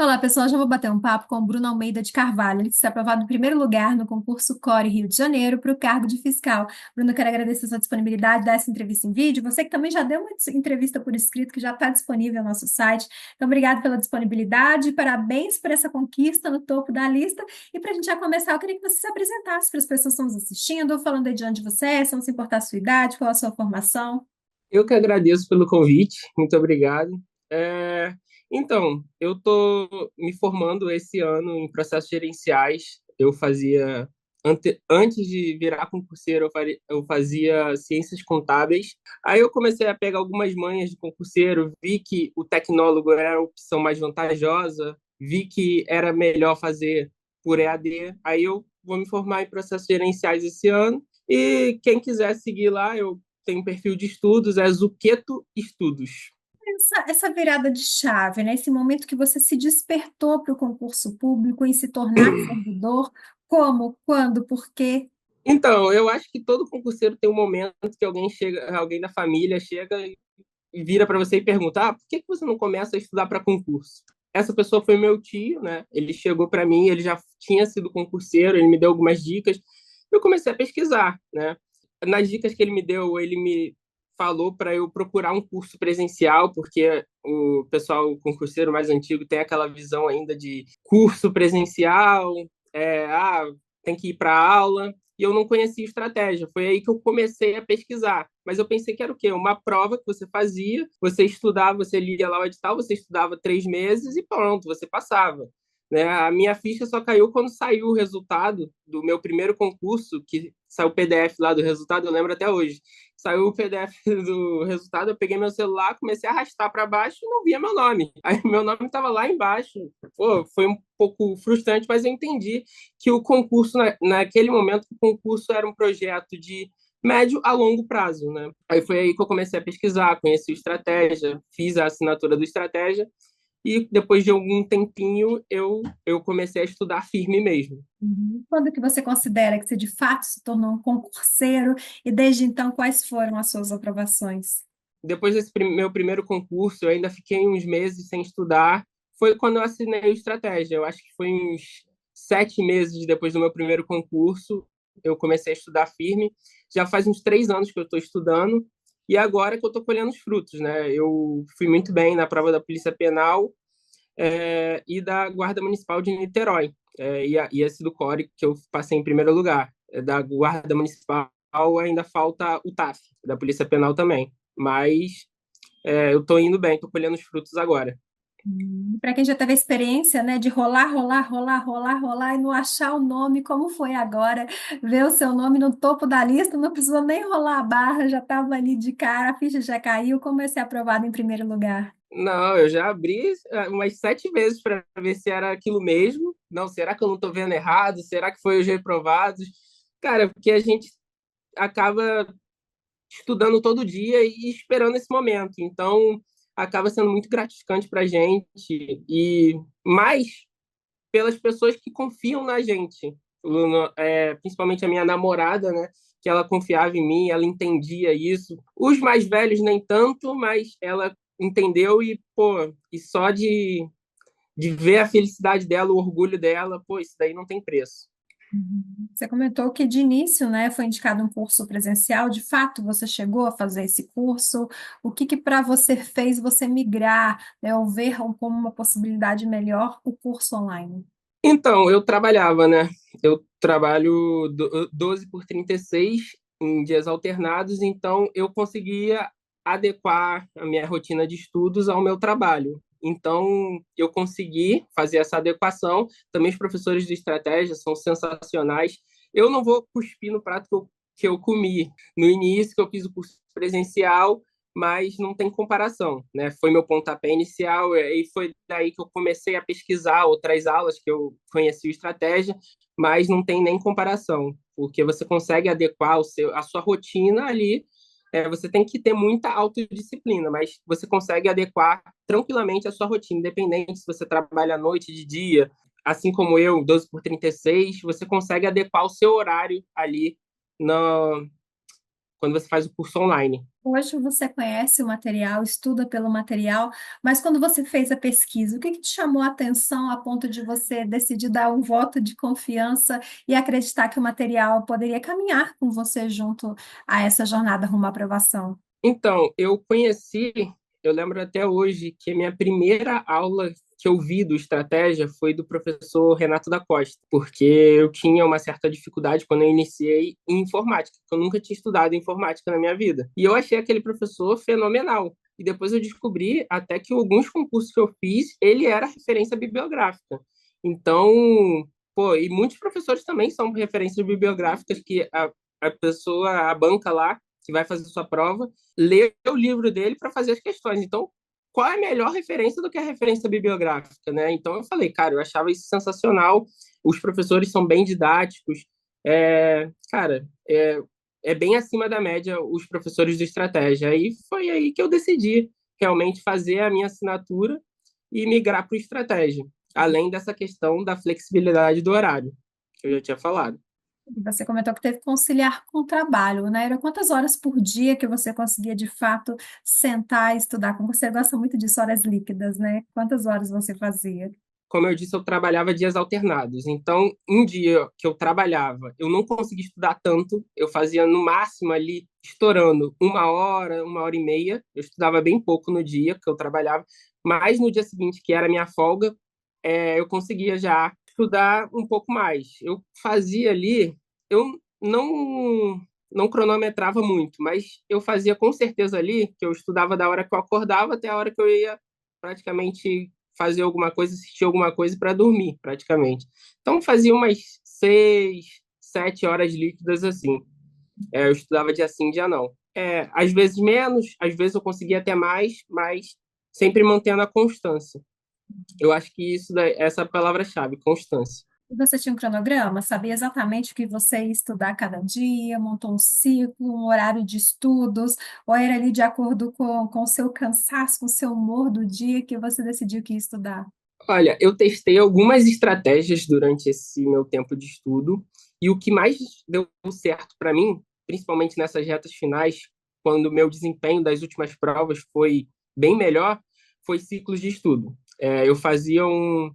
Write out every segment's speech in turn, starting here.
Olá, pessoal. Já vou bater um papo com o Bruno Almeida de Carvalho. Ele está aprovado em primeiro lugar no concurso Core Rio de Janeiro para o cargo de fiscal. Bruno, quero agradecer a sua disponibilidade dessa entrevista em vídeo. Você que também já deu uma entrevista por escrito, que já está disponível no nosso site. Então, obrigado pela disponibilidade. Parabéns por essa conquista no topo da lista. E para a gente já começar, eu queria que você se apresentasse para as pessoas que estão nos assistindo, falando aí de onde você é, se não se importar a sua idade, qual a sua formação. Eu que agradeço pelo convite, muito obrigado. É, eu estou me formando esse ano em processos gerenciais. Antes de virar concurseiro, eu fazia ciências contábeis. Aí eu comecei a pegar algumas manhas de concurseiro, vi que o tecnólogo era a opção mais vantajosa, vi que era melhor fazer por EAD. Aí eu vou me formar em processos gerenciais esse ano. E quem quiser seguir lá, eu tem um perfil de estudos, é Zuqueto Estudos. Essa virada de chave, né? Esse momento que você se despertou para o concurso público e se tornar servidor, como, quando, por quê? Então, eu acho que todo concurseiro tem um momento que alguém da família chega e vira para você e pergunta: por que você não começa a estudar para concurso? Essa pessoa foi meu tio, né? Ele chegou para mim, ele já tinha sido concurseiro, ele me deu algumas dicas. Eu comecei a pesquisar, né? Nas dicas que ele me deu, ele me falou para eu procurar um curso presencial, porque o pessoal concurseiro mais antigo tem aquela visão ainda de curso presencial, é, ah, tem que ir para aula, e eu não conhecia estratégia. Foi aí que eu comecei a pesquisar. Mas eu pensei que era o quê? Uma prova que você fazia, você estudava, você lia lá o edital, você estudava 3 meses e pronto, você passava. Né? A minha ficha só caiu quando saiu o resultado do meu primeiro concurso, que saiu o PDF lá do resultado, eu lembro até hoje. Saiu o PDF do resultado, eu peguei meu celular, comecei a arrastar para baixo e não via meu nome. Aí meu nome estava lá embaixo. Pô, foi um pouco frustrante, mas eu entendi que o concurso, naquele momento, o concurso era um projeto de médio a longo prazo, né? Aí foi aí que eu comecei a pesquisar, conheci o Estratégia, fiz a assinatura do Estratégia e depois de algum tempinho eu comecei a estudar firme mesmo. Uhum. Quando que você considera que você de fato se tornou um concurseiro e desde então quais foram as suas aprovações? Depois desse meu primeiro concurso, eu ainda fiquei uns meses sem estudar. Foi quando eu assinei o Estratégia. Eu acho que foi uns 7 meses depois do meu primeiro concurso, eu comecei a estudar firme. Já faz uns 3 anos que eu estou estudando e agora que eu estou colhendo os frutos, né? Eu fui muito bem na prova da Polícia Penal, e da Guarda Municipal de Niterói. E esse do Core, que eu passei em primeiro lugar. Da Guarda Municipal ainda falta o TAF, da Polícia Penal também. Mas eu estou indo bem, estou colhendo os frutos agora. Para quem já teve a experiência, né, de rolar, rolar, rolar, rolar, rolar e não achar o nome, como foi agora, ver o seu nome no topo da lista, não precisou nem rolar a barra, já estava ali de cara, a ficha já caiu, como vai ser aprovado em primeiro lugar? Não, eu já abri umas 7 vezes para ver se era aquilo mesmo. Não, será que eu não estou vendo errado? Será que foi os reprovados? Cara, porque a gente acaba estudando todo dia e esperando esse momento. Então, acaba sendo muito gratificante para a gente e mais pelas pessoas que confiam na gente. Principalmente a minha namorada, né? Que ela confiava em mim, ela entendia isso. Os mais velhos nem tanto, mas ela entendeu e, pô, e só de ver a felicidade dela, o orgulho dela, pô, isso daí não tem preço. Uhum. Você comentou que de início, né, foi indicado um curso presencial. De fato, você chegou a fazer esse curso? O que que para você fez você migrar, né, ou ver como uma possibilidade melhor o curso online? Então, eu trabalhava, né? Eu trabalho 12 por 36 em dias alternados, então eu conseguia adequar a minha rotina de estudos ao meu trabalho. Então, eu consegui fazer essa adequação. Também os professores de estratégia são sensacionais. Eu não vou cuspir no prato que eu comi no início, que eu fiz o curso presencial, mas não tem comparação, né? Foi meu pontapé inicial e foi daí que eu comecei a pesquisar outras aulas que eu conheci o estratégia, mas não tem nem comparação, porque você consegue adequar a sua rotina ali. Você tem que ter muita autodisciplina, mas você consegue adequar tranquilamente a sua rotina, independente se você trabalha à noite, de dia, assim como eu, 12 por 36, você consegue adequar o seu horário ali no, quando você faz o curso online. Hoje você conhece o material, estuda pelo material, mas quando você fez a pesquisa, o que que te chamou a atenção a ponto de você decidir dar um voto de confiança e acreditar que o material poderia caminhar com você junto a essa jornada rumo à aprovação? Então, eu lembro até hoje que a minha primeira aula que eu vi do Estratégia foi do professor Renato da Costa, porque eu tinha uma certa dificuldade quando eu iniciei em informática, porque eu nunca tinha estudado informática na minha vida. E eu achei aquele professor fenomenal. E depois eu descobri até que alguns concursos que eu fiz, ele era referência bibliográfica. Então, pô, e muitos professores também são referências bibliográficas que a pessoa, a banca lá, que vai fazer sua prova, lê o livro dele para fazer as questões. Então, qual é a melhor referência do que a referência bibliográfica, né? Então, eu falei, cara, eu achava isso sensacional. Os professores são bem didáticos. Cara, é bem acima da média os professores de estratégia. E foi aí que eu decidi realmente fazer a minha assinatura e migrar para o estratégia, além dessa questão da flexibilidade do horário, que eu já tinha falado. Você comentou que teve que conciliar com o trabalho, né? Era quantas horas por dia que você conseguia, de fato, sentar e estudar? Como você gosta muito disso, horas líquidas, né? Quantas horas você fazia? Como eu disse, eu trabalhava dias alternados. Então, um dia que eu trabalhava, eu não conseguia estudar tanto. Eu fazia no máximo ali, estourando 1 hora e meia. Eu estudava bem pouco no dia que eu trabalhava. Mas no dia seguinte, que era a minha folga, eu conseguia já estudar um pouco mais. Eu fazia ali, eu não cronometrava muito, mas eu fazia com certeza ali que eu estudava da hora que eu acordava até a hora que eu ia praticamente fazer alguma coisa, assistir alguma coisa para dormir, praticamente. Então fazia umas 6, 7 horas líquidas assim. Eu estudava dia sim, dia não. Às vezes menos, às vezes eu conseguia até mais, mas sempre mantendo a constância. Eu acho que essa é a palavra-chave, constância. E você tinha um cronograma? Sabia exatamente o que você ia estudar cada dia? Montou um ciclo, um horário de estudos? Ou era ali de acordo com o seu cansaço, com o seu humor do dia que você decidiu que ia estudar? Olha, eu testei algumas estratégias durante esse meu tempo de estudo e o que mais deu certo para mim, principalmente nessas retas finais, quando o meu desempenho das últimas provas foi bem melhor, foi ciclos de estudo. Eu fazia um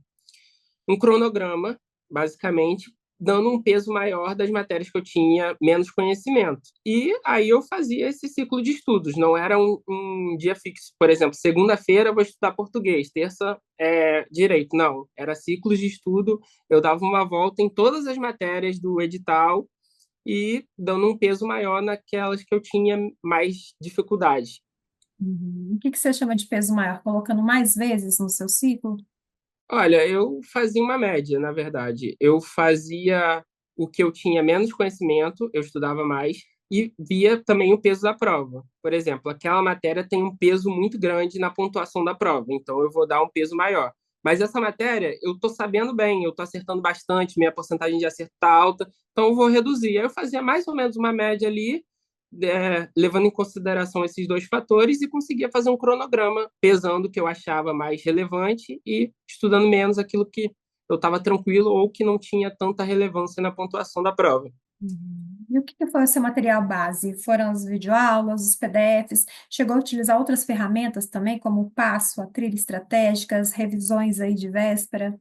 cronograma, basicamente, dando um peso maior das matérias que eu tinha menos conhecimento. E aí eu fazia esse ciclo de estudos, não era um dia fixo. Por exemplo, segunda-feira eu vou estudar português, terça direito. Não, era ciclos de estudo, eu dava uma volta em todas as matérias do edital e dando um peso maior naquelas que eu tinha mais dificuldade. Uhum. O que que você chama de peso maior? Colocando mais vezes no seu ciclo? Olha, eu fazia uma média, na verdade. Eu fazia o que eu tinha menos conhecimento, eu estudava mais, e via também o peso da prova. Por exemplo, aquela matéria tem um peso muito grande na pontuação da prova, então eu vou dar um peso maior. Mas essa matéria, eu estou sabendo bem, eu estou acertando bastante, minha porcentagem de acerto está alta, então eu vou reduzir. Aí eu fazia mais ou menos uma média ali, levando em consideração esses dois fatores e conseguia fazer um cronograma pesando o que eu achava mais relevante e estudando menos aquilo que eu estava tranquilo ou que não tinha tanta relevância na pontuação da prova. Uhum. E o que que foi o seu material base? Foram as videoaulas, os PDFs? Chegou a utilizar outras ferramentas também, como o Passo, a trilha estratégica, as revisões aí de véspera?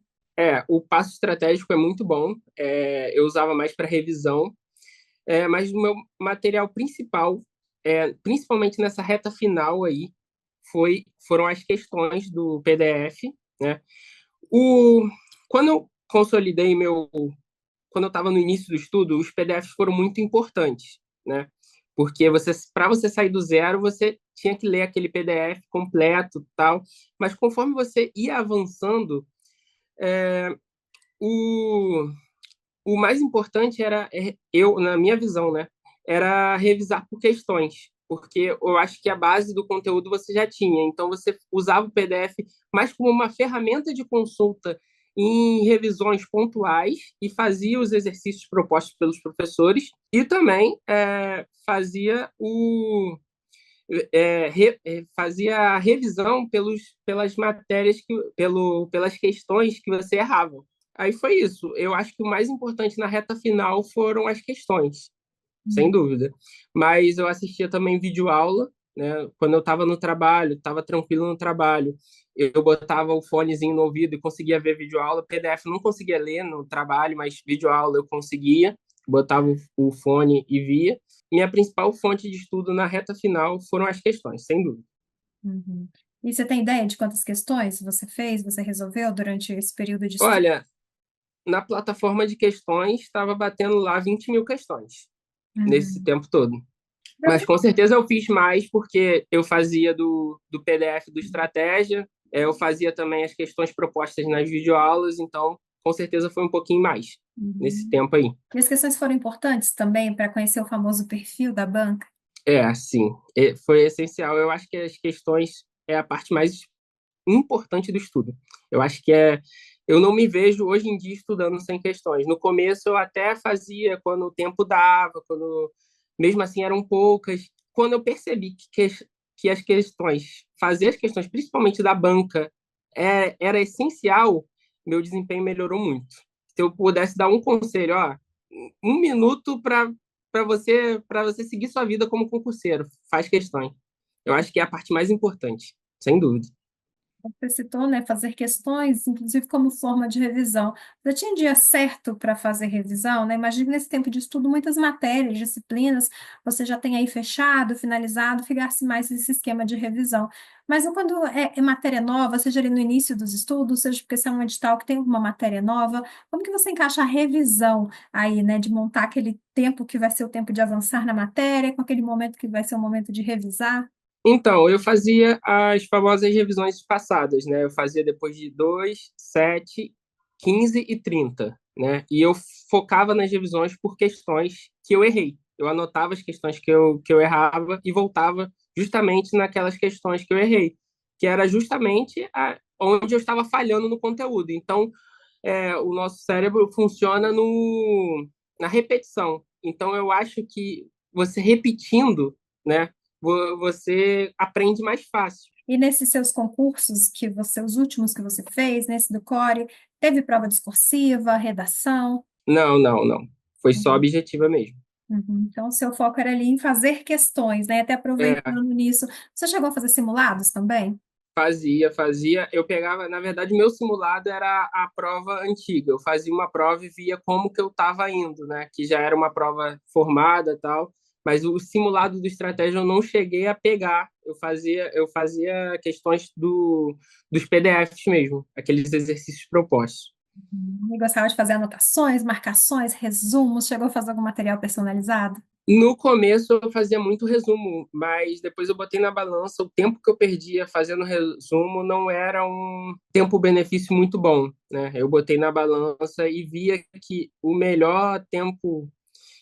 O passo estratégico é muito bom, eu usava mais para revisão, mas o meu material principal, principalmente nessa reta final aí, foram as questões do PDF, né? O, quando eu consolidei quando eu estava no início do estudo, os PDFs foram muito importantes, né? Porque para você sair do zero, você tinha que ler aquele PDF completo, tal. Mas conforme você ia avançando, é, o, o mais importante era na minha visão, né? Era revisar por questões, porque eu acho que a base do conteúdo você já tinha. Então você usava o PDF mais como uma ferramenta de consulta em revisões pontuais e fazia os exercícios propostos pelos professores e também fazia a revisão pelas matérias pelas questões que você errava. Aí foi isso. Eu acho que o mais importante na reta final foram as questões. sem Uhum. dúvida. Mas eu assistia também videoaula, né? Quando eu estava no trabalho, estava tranquilo no trabalho, eu botava o fonezinho no ouvido e conseguia ver videoaula. PDF não conseguia ler no trabalho, mas videoaula eu conseguia. Botava o fone e via. Minha principal fonte de estudo na reta final foram as questões, sem dúvida. Uhum. E você tem ideia de quantas questões você fez, você resolveu durante esse período de estudo? Olha, na plataforma de questões, estava batendo lá 20 mil questões nesse Uhum. tempo todo. Mas com certeza eu fiz mais porque eu fazia do PDF do Estratégia, eu fazia também as questões propostas nas videoaulas, então com certeza foi um pouquinho mais nesse Uhum. tempo aí. E as questões foram importantes também para conhecer o famoso perfil da banca? Sim, foi essencial. Eu acho que as questões é a parte mais importante do estudo. Eu acho que eu não me vejo hoje em dia estudando sem questões. No começo eu até fazia quando o tempo dava, quando mesmo assim eram poucas. Quando eu percebi que as questões, fazer as questões, principalmente da banca, era essencial, meu desempenho melhorou muito. Se eu pudesse dar um conselho, ó, 1 minuto para você seguir sua vida como concurseiro, faz questões. Eu acho que é a parte mais importante, sem dúvida. Você citou, né, fazer questões, inclusive como forma de revisão. Você tinha dia certo para fazer revisão, né? Imagina que nesse tempo de estudo, muitas matérias, disciplinas, você já tem aí fechado, finalizado, ficasse mais esse esquema de revisão. Mas quando é matéria nova, seja ali no início dos estudos, seja porque você é um edital que tem uma matéria nova, como que você encaixa a revisão aí, né, de montar aquele tempo que vai ser o tempo de avançar na matéria, com aquele momento que vai ser o momento de revisar? Então, eu fazia as famosas revisões passadas, né? Eu fazia depois de 2, 7, 15 e 30, né? E eu focava nas revisões por questões que eu errei. Eu anotava as questões que eu errava e voltava justamente naquelas questões que eu errei, que era justamente onde eu estava falhando no conteúdo. Então, o nosso cérebro funciona na repetição. Então, eu acho que você repetindo, né? Você aprende mais fácil. E nesses seus concursos os últimos que você fez, nesse do Core, teve prova discursiva, redação? Não, não, não. Foi só Uhum. objetiva mesmo. Uhum. Então, o seu foco era ali em fazer questões, né? Até É, aproveitando nisso. Você chegou a fazer simulados também? fazia. Eu pegava, na verdade, meu simulado era a prova antiga. Eu fazia uma prova e via como que eu estava indo, né? Que já era uma prova formada e tal. Mas o simulado do estratégia eu não cheguei a pegar. Eu fazia questões dos PDFs mesmo, aqueles exercícios propostos. E gostava de fazer anotações, marcações, resumos, chegou a fazer algum material personalizado? No começo eu fazia muito resumo, mas depois eu botei na balança o tempo que eu perdia fazendo resumo não era um tempo-benefício muito bom, né? Eu botei na balança e via que o melhor tempo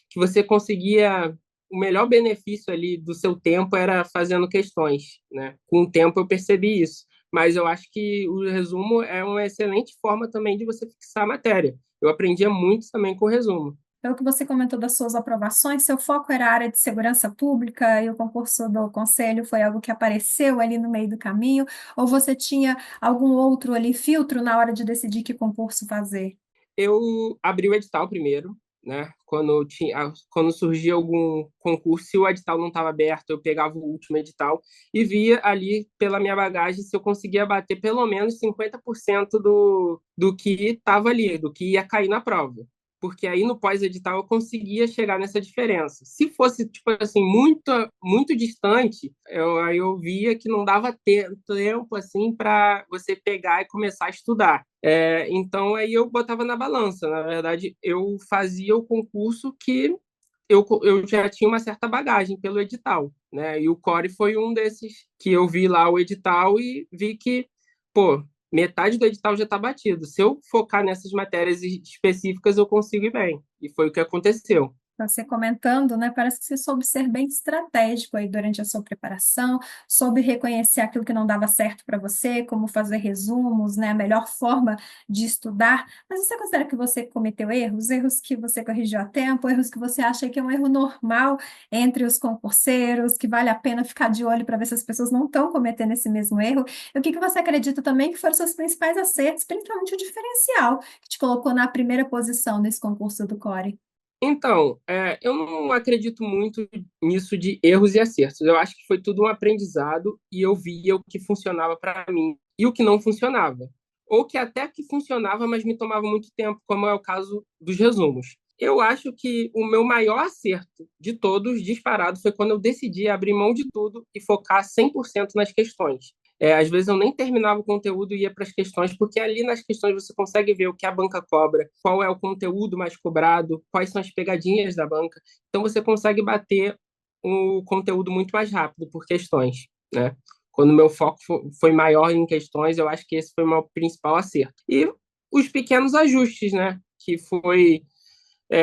que você conseguia, o melhor benefício ali do seu tempo era fazendo questões, né? Com o tempo eu percebi isso, mas eu acho que o resumo é uma excelente forma também de você fixar a matéria. Eu aprendia muito também com o resumo. Pelo que você comentou das suas aprovações, seu foco era a área de segurança pública e o concurso do conselho foi algo que apareceu ali no meio do caminho, ou você tinha algum outro ali filtro na hora de decidir que concurso fazer? Eu abri o edital primeiro, né? Quando surgia algum concurso, se o edital não estava aberto, eu pegava o último edital e via ali pela minha bagagem se eu conseguia bater pelo menos 50% do que estava ali, do que ia cair na prova. Porque aí no pós-edital eu conseguia chegar nessa diferença. Se fosse, tipo assim, muito, muito distante, aí eu via que não dava tempo assim para você pegar e começar a estudar. Então aí eu botava na balança. Na verdade, eu fazia o concurso que eu já tinha uma certa bagagem pelo edital, né? E o Core foi um desses que eu vi lá o edital e vi que, pô, metade do edital já está batido. Se eu focar nessas matérias específicas, eu consigo ir bem. E foi o que aconteceu. Você comentando, né? Parece que você soube ser bem estratégico aí durante a sua preparação, soube reconhecer aquilo que não dava certo para você, como fazer resumos, né? A melhor forma de estudar. Mas você considera que você cometeu erros, erros que você corrigiu a tempo, erros que você acha que é um erro normal entre os concurseiros, que vale a pena ficar de olho para ver se as pessoas não estão cometendo esse mesmo erro? E o que que você acredita também que foram seus principais acertos, principalmente o diferencial que te colocou na primeira posição nesse concurso do Core? Então, eu não acredito muito nisso de erros e acertos. Eu acho que foi tudo um aprendizado e eu via o que funcionava para mim e o que não funcionava. Ou que até que funcionava, mas me tomava muito tempo, como é o caso dos resumos. Eu acho que o meu maior acerto de todos, disparado, foi quando eu decidi abrir mão de tudo e focar 100% nas questões. Às vezes eu nem terminava o conteúdo e ia para as questões, porque ali nas questões você consegue ver o que a banca cobra, qual é o conteúdo mais cobrado, quais são as pegadinhas da banca. Então você consegue bater o conteúdo muito mais rápido por questões, né? Quando o meu foco foi maior em questões, eu acho que esse foi o meu principal acerto. E os pequenos ajustes, né? Que foi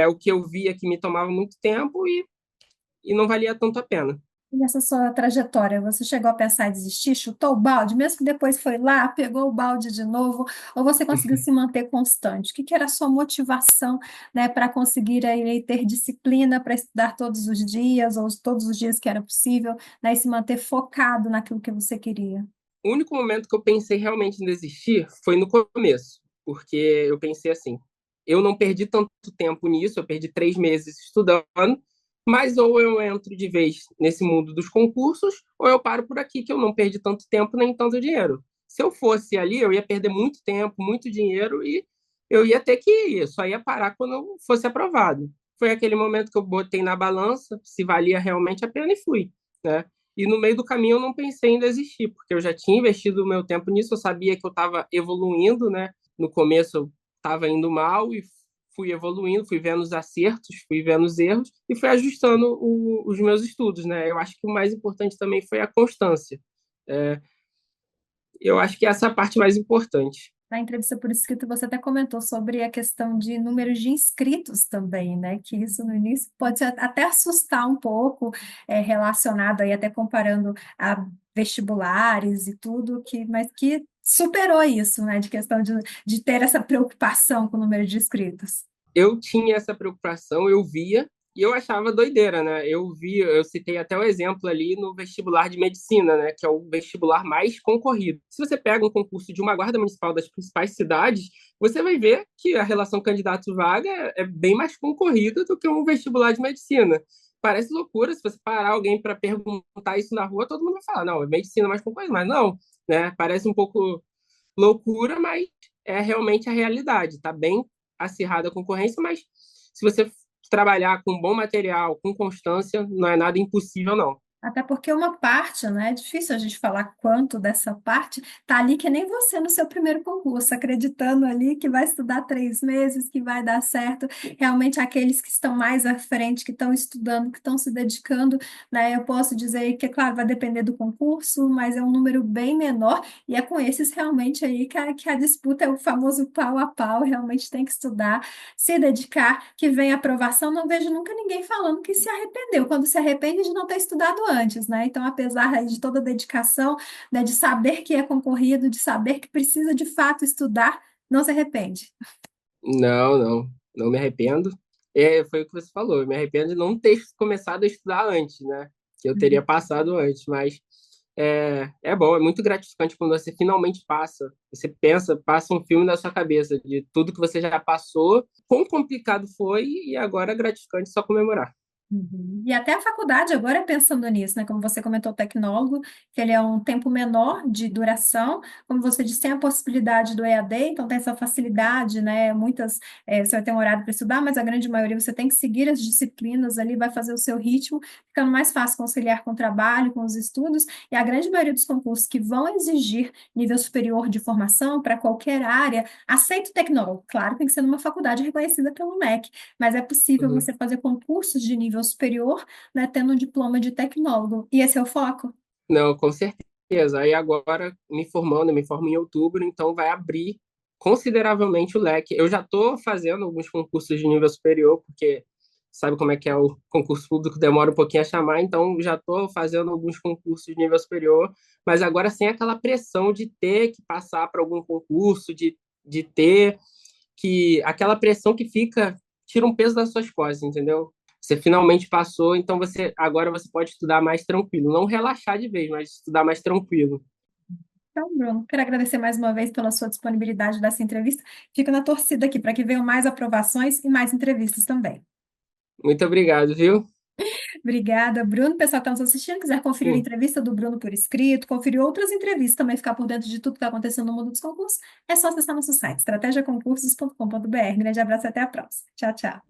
o que eu via que me tomava muito tempo e não valia tanto a pena. E nessa sua trajetória, você chegou a pensar em desistir, chutou o balde, mesmo que depois foi lá, pegou o balde de novo, ou você conseguiu se manter constante? O que que era a sua motivação, né, para conseguir aí ter disciplina para estudar todos os dias, ou todos os dias que era possível, né, e se manter focado naquilo que você queria? O único momento que eu pensei realmente em desistir foi no começo, porque eu pensei assim: eu não perdi tanto tempo nisso, eu perdi 3 meses estudando, mas ou eu entro de vez nesse mundo dos concursos, ou eu paro por aqui, que eu não perdi tanto tempo nem tanto dinheiro. Se eu fosse ali, eu ia perder muito tempo, muito dinheiro e eu ia ter que ir, só ia parar quando eu fosse aprovado. Foi aquele momento que eu botei na balança se valia realmente a pena e fui, né? E no meio do caminho eu não pensei em desistir, porque eu já tinha investido o meu tempo nisso, eu sabia que eu estava evoluindo, né? No começo eu estava indo mal e fui evoluindo, fui vendo os acertos, fui vendo os erros e fui ajustando os meus estudos, né? Eu acho que o mais importante também foi a constância. É, eu acho que essa é a parte mais importante. Na entrevista por escrito, você até comentou sobre a questão de números de inscritos também, né? Que isso no início pode até assustar um pouco, relacionado aí, até comparando a vestibulares e tudo, mas que superou isso, né? De questão de ter essa preocupação com o número de inscritos. Eu tinha essa preocupação, eu via e eu achava doideira, né? Eu citei até o exemplo ali no vestibular de medicina, né? Que é o vestibular mais concorrido. Se você pega um concurso de uma guarda municipal das principais cidades, você vai ver que a relação candidato-vaga é bem mais concorrida do que um vestibular de medicina. Parece loucura, se você parar alguém para perguntar isso na rua, todo mundo vai falar, não, é medicina mais concorrida, mas não, né? Parece um pouco loucura, mas é realmente a realidade. Está bem acirrada a concorrência, mas se você trabalhar com bom material, com constância, não é nada impossível, não. Até porque uma parte, né? É difícil a gente falar quanto dessa parte tá ali que nem você no seu primeiro concurso, acreditando ali que vai estudar 3 meses, que vai dar certo. Realmente aqueles que estão mais à frente, que estão estudando, que estão se dedicando, né? Eu posso dizer que, é claro, vai depender do concurso, mas é um número bem menor, e é com esses realmente aí que a disputa é o famoso pau a pau, realmente tem que estudar, se dedicar, que vem a aprovação. Não vejo nunca ninguém falando que se arrependeu. Quando se arrepende de não ter estudado antes, né? Então, apesar aí de toda a dedicação, né, de saber que é concorrido, de saber que precisa de fato estudar, não se arrepende. Não, não, não me arrependo. Foi o que você falou, eu me arrependo de não ter começado a estudar antes, né? Que eu teria passado antes, mas é bom, é muito gratificante quando você finalmente passa. Você pensa, passa um filme na sua cabeça de tudo que você já passou, quão complicado foi, e agora é gratificante só comemorar. Uhum. E até a faculdade agora pensando nisso, né? Como você comentou, o tecnólogo, que ele é um tempo menor de duração, como você disse, tem a possibilidade do EAD, então tem essa facilidade, né? Você vai ter um horário para estudar, mas a grande maioria você tem que seguir as disciplinas ali, vai fazer o seu ritmo, ficando mais fácil conciliar com o trabalho, com os estudos, e a grande maioria dos concursos que vão exigir nível superior de formação para qualquer área, aceita o tecnólogo. Claro, tem que ser numa faculdade reconhecida pelo MEC, mas é possível Uhum. você fazer concursos de nível superior, né, tendo um diploma de tecnólogo. E esse é o foco? Não, com certeza. Aí agora, me formo em outubro, então vai abrir consideravelmente o leque. Eu já estou fazendo alguns concursos de nível superior, porque sabe como é que é o concurso público, demora um pouquinho a chamar, então já estou fazendo alguns concursos de nível superior, mas agora sem aquela pressão de ter que passar para algum concurso, de ter que aquela pressão que fica tira um peso das suas costas, entendeu? Você finalmente passou, então você pode estudar mais tranquilo, não relaxar de vez, mas estudar mais tranquilo. Então, Bruno, quero agradecer mais uma vez pela sua disponibilidade dessa entrevista. Fico na torcida aqui para que venham mais aprovações e mais entrevistas também. Muito obrigado, viu? Obrigada, Bruno. Pessoal que está nos assistindo, quiser conferir a Hum. entrevista do Bruno por escrito, conferir outras entrevistas, também ficar por dentro de tudo que está acontecendo no mundo dos concursos, é só acessar nosso site, estratégiaconcursos.com.br. Grande abraço e até a próxima. Tchau, tchau.